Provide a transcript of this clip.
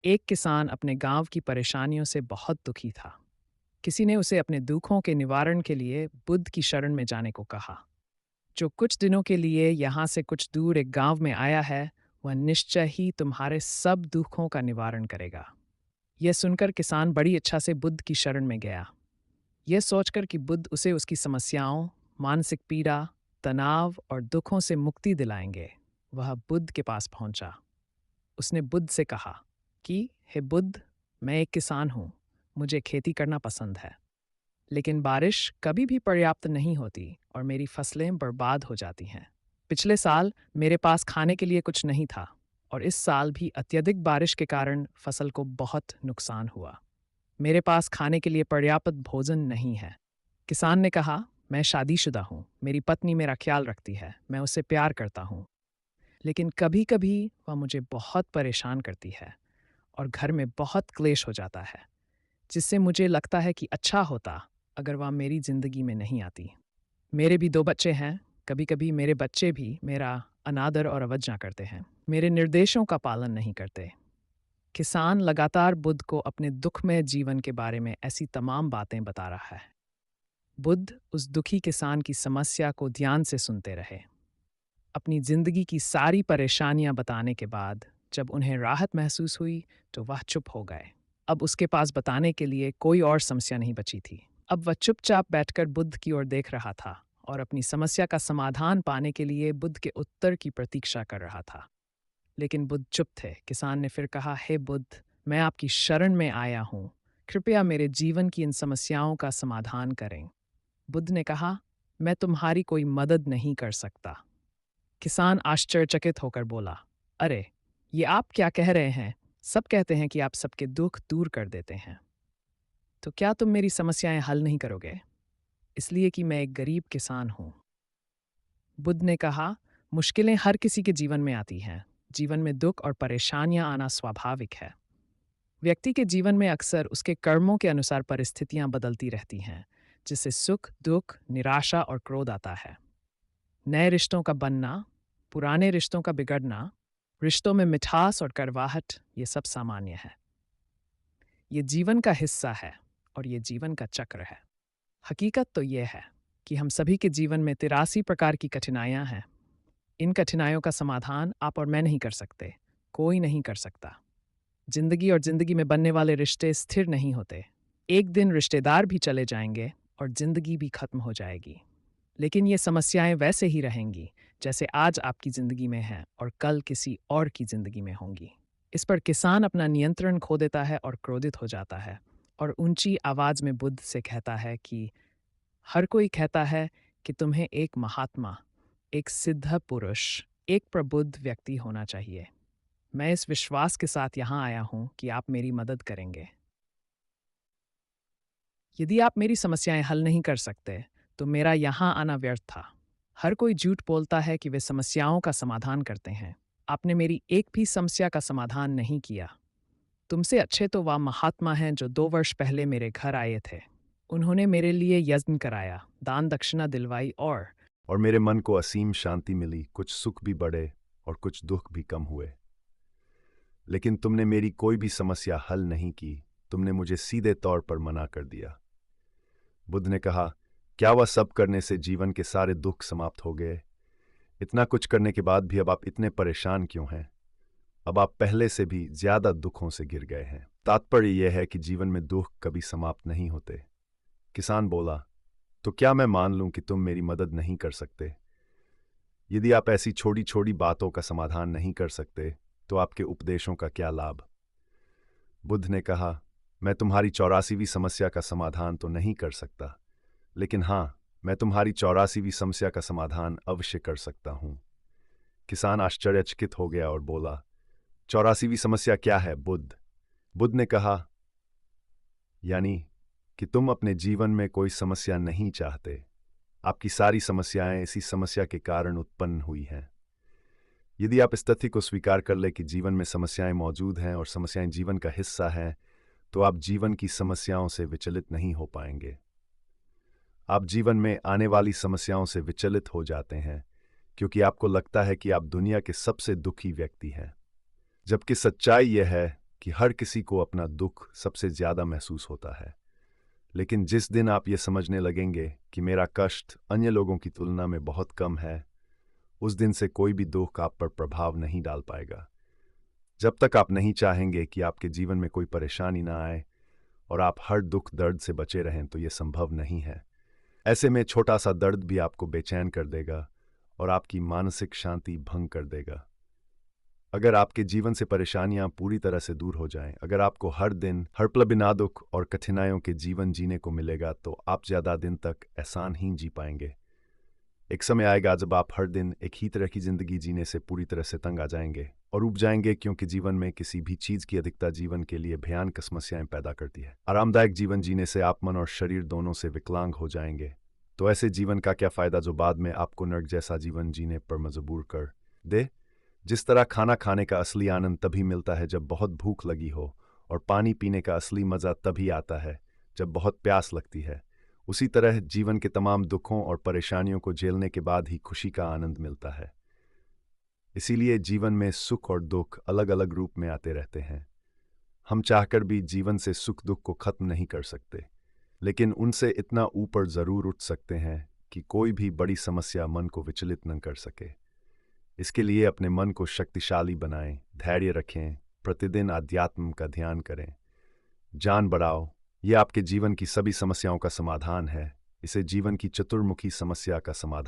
एक किसान अपने गांव की परेशानियों से बहुत दुखी था। किसी ने उसे अपने दुखों के निवारण के लिए बुद्ध की शरण में जाने को कहा, जो कुछ दिनों के लिए यहाँ से कुछ दूर एक गांव में आया है। वह निश्चय ही तुम्हारे सब दुखों का निवारण करेगा। यह सुनकर किसान बड़ी इच्छा से बुद्ध की शरण में गया, यह सोचकर कि बुद्ध उसे उसकी समस्याओं, मानसिक पीड़ा, तनाव और दुखों से मुक्ति दिलाएंगे। वह बुद्ध के पास पहुंचा। उसने बुद्ध से कहा कि हे बुद्ध, मैं एक किसान हूँ, मुझे खेती करना पसंद है, लेकिन बारिश कभी भी पर्याप्त नहीं होती और मेरी फसलें बर्बाद हो जाती हैं। पिछले साल मेरे पास खाने के लिए कुछ नहीं था और इस साल भी अत्यधिक बारिश के कारण फसल को बहुत नुकसान हुआ। मेरे पास खाने के लिए पर्याप्त भोजन नहीं है। किसान ने कहा, मैं शादीशुदा हूँ, मेरी पत्नी मेरा ख्याल रखती है, मैं उससे प्यार करता हूँ, लेकिन कभी कभी वह मुझे बहुत परेशान करती है और घर में बहुत क्लेश हो जाता है, जिससे मुझे लगता है कि अच्छा होता अगर वह मेरी ज़िंदगी में नहीं आती। मेरे भी 2 बच्चे हैं, कभी-कभी मेरे बच्चे भी मेरा अनादर और अवज्ञा करते हैं, मेरे निर्देशों का पालन नहीं करते। किसान लगातार बुद्ध को अपने दुखमय जीवन के बारे में ऐसी तमाम बातें बता रहा है। बुद्ध उस दुखी किसान की समस्या को ध्यान से सुनते रहे। अपनी जिंदगी की सारी परेशानियां बताने के बाद जब उन्हें राहत महसूस हुई, तो वह चुप हो गए। अब उसके पास बताने के लिए कोई और समस्या नहीं बची थी। अब वह चुपचाप बैठकर बुद्ध की ओर देख रहा था और अपनी समस्या का समाधान पाने के लिए बुद्ध के उत्तर की प्रतीक्षा कर रहा था। लेकिन बुद्ध चुप थे। किसान ने फिर कहा, हे बुद्ध, मैं आपकी शरण में आया हूँ, कृपया मेरे जीवन की इन समस्याओं का समाधान करें। बुद्ध ने कहा, मैं तुम्हारी कोई मदद नहीं कर सकता। किसान आश्चर्यचकित होकर बोला, अरे, ये आप क्या कह रहे हैं? सब कहते हैं कि आप सबके दुख दूर कर देते हैं, तो क्या तुम मेरी समस्याएं हल नहीं करोगे? इसलिए कि मैं एक गरीब किसान हूं। बुद्ध ने कहा, मुश्किलें हर किसी के जीवन में आती हैं। जीवन में दुख और परेशानियां आना स्वाभाविक है। व्यक्ति के जीवन में अक्सर उसके कर्मों के अनुसार परिस्थितियां बदलती रहती हैं, जिससे सुख, दुख, निराशा और क्रोध आता है। नए रिश्तों का बनना, पुराने रिश्तों का बिगड़ना, रिश्तों में मिठास और कड़वाहट, ये सब सामान्य है। ये जीवन का हिस्सा है और ये जीवन का चक्र है। हकीकत तो ये है कि हम सभी के जीवन में 83 प्रकार की कठिनाइयां हैं। इन कठिनाइयों का समाधान आप और मैं नहीं कर सकते, कोई नहीं कर सकता। जिंदगी और जिंदगी में बनने वाले रिश्ते स्थिर नहीं होते। एक दिन रिश्तेदार भी चले जाएंगे और जिंदगी भी खत्म हो जाएगी। लेकिन ये समस्याएं वैसे ही रहेंगी जैसे आज आपकी जिंदगी में हैं और कल किसी और की जिंदगी में होंगी। इस पर किसान अपना नियंत्रण खो देता है और क्रोधित हो जाता है और ऊंची आवाज में बुद्ध से कहता है कि हर कोई कहता है कि तुम्हें एक महात्मा, एक सिद्ध पुरुष, एक प्रबुद्ध व्यक्ति होना चाहिए। मैं इस विश्वास के साथ यहाँ आया हूँ कि आप मेरी मदद करेंगे। यदि आप मेरी समस्याएं हल नहीं कर सकते, तो मेरा यहाँ आना व्यर्थ था। हर कोई झूठ बोलता है कि वे समस्याओं का समाधान करते हैं। आपने मेरी एक भी समस्या का समाधान नहीं किया। तुमसे अच्छे तो वह महात्मा हैं जो 2 वर्ष पहले मेरे घर आए थे। उन्होंने मेरे लिए यज्ञ कराया, दान दक्षिणा दिलवाई और मेरे मन को असीम शांति मिली, कुछ सुख भी बढ़े और कुछ दुख भी कम हुए। लेकिन तुमने मेरी कोई भी समस्या हल नहीं की, तुमने मुझे सीधे तौर पर मना कर दिया। बुद्ध ने कहा, क्या वह सब करने से जीवन के सारे दुख समाप्त हो गए? इतना कुछ करने के बाद भी अब आप इतने परेशान क्यों हैं? अब आप पहले से भी ज्यादा दुखों से घिर गए हैं। तात्पर्य यह है कि जीवन में दुख कभी समाप्त नहीं होते। किसान बोला, तो क्या मैं मान लूं कि तुम मेरी मदद नहीं कर सकते? यदि आप ऐसी छोटी छोटी बातों का समाधान नहीं कर सकते, तो आपके उपदेशों का क्या लाभ? बुद्ध ने कहा, मैं तुम्हारी 84वीं समस्या का समाधान तो नहीं कर सकता, लेकिन हाँ, मैं तुम्हारी 84वीं समस्या का समाधान अवश्य कर सकता हूं। किसान आश्चर्यचकित हो गया और बोला, 84वीं समस्या क्या है बुद्ध? बुद्ध ने कहा, यानी कि तुम अपने जीवन में कोई समस्या नहीं चाहते। आपकी सारी समस्याएं इसी समस्या के कारण उत्पन्न हुई हैं। यदि आप इस तथ्य को स्वीकार कर ले कि जीवन में समस्याएं मौजूद हैं और समस्याएं जीवन का हिस्सा हैं, तो आप जीवन की समस्याओं से विचलित नहीं हो पाएंगे। आप जीवन में आने वाली समस्याओं से विचलित हो जाते हैं क्योंकि आपको लगता है कि आप दुनिया के सबसे दुखी व्यक्ति हैं, जबकि सच्चाई यह है कि हर किसी को अपना दुख सबसे ज्यादा महसूस होता है। लेकिन जिस दिन आप ये समझने लगेंगे कि मेरा कष्ट अन्य लोगों की तुलना में बहुत कम है, उस दिन से कोई भी दुख आप पर प्रभाव नहीं डाल पाएगा। जब तक आप नहीं चाहेंगे कि आपके जीवन में कोई परेशानी ना आए और आप हर दुख दर्द से बचे रहें, तो ये संभव नहीं है। ऐसे में छोटा सा दर्द भी आपको बेचैन कर देगा और आपकी मानसिक शांति भंग कर देगा। अगर आपके जीवन से परेशानियां पूरी तरह से दूर हो जाएं, अगर आपको हर दिन हर पल बिना दुख और कठिनाइयों के जीवन जीने को मिलेगा, तो आप ज्यादा दिन तक एहसानहीन जी पाएंगे। एक समय आएगा जब आप हर दिन एक ही तरह की जिंदगी जीने से पूरी तरह से तंग आ जाएंगे और ऊब जाएंगे, क्योंकि जीवन में किसी भी चीज की अधिकता जीवन के लिए भयानक समस्याएं पैदा करती है। आरामदायक जीवन जीने से आप मन और शरीर दोनों से विकलांग हो जाएंगे। तो ऐसे जीवन का क्या फायदा जो बाद में आपको नर्क जैसा जीवन जीने पर मजबूर कर दे। जिस तरह खाना खाने का असली आनंद तभी मिलता है जब बहुत भूख लगी हो, और पानी पीने का असली मजा तभी आता है जब बहुत प्यास लगती है, उसी तरह जीवन के तमाम दुखों और परेशानियों को झेलने के बाद ही खुशी का आनंद मिलता है। इसीलिए जीवन में सुख और दुख अलग अलग रूप में आते रहते हैं। हम चाहकर भी जीवन से सुख दुख को खत्म नहीं कर सकते, लेकिन उनसे इतना ऊपर जरूर उठ सकते हैं कि कोई भी बड़ी समस्या मन को विचलित न कर सके। इसके लिए अपने मन को शक्तिशाली बनाएं, धैर्य रखें, प्रतिदिन आध्यात्म का ध्यान करें, जान बढ़ाओ। ये आपके जीवन की सभी समस्याओं का समाधान है। इसे जीवन की चतुर्मुखी समस्या का समाधान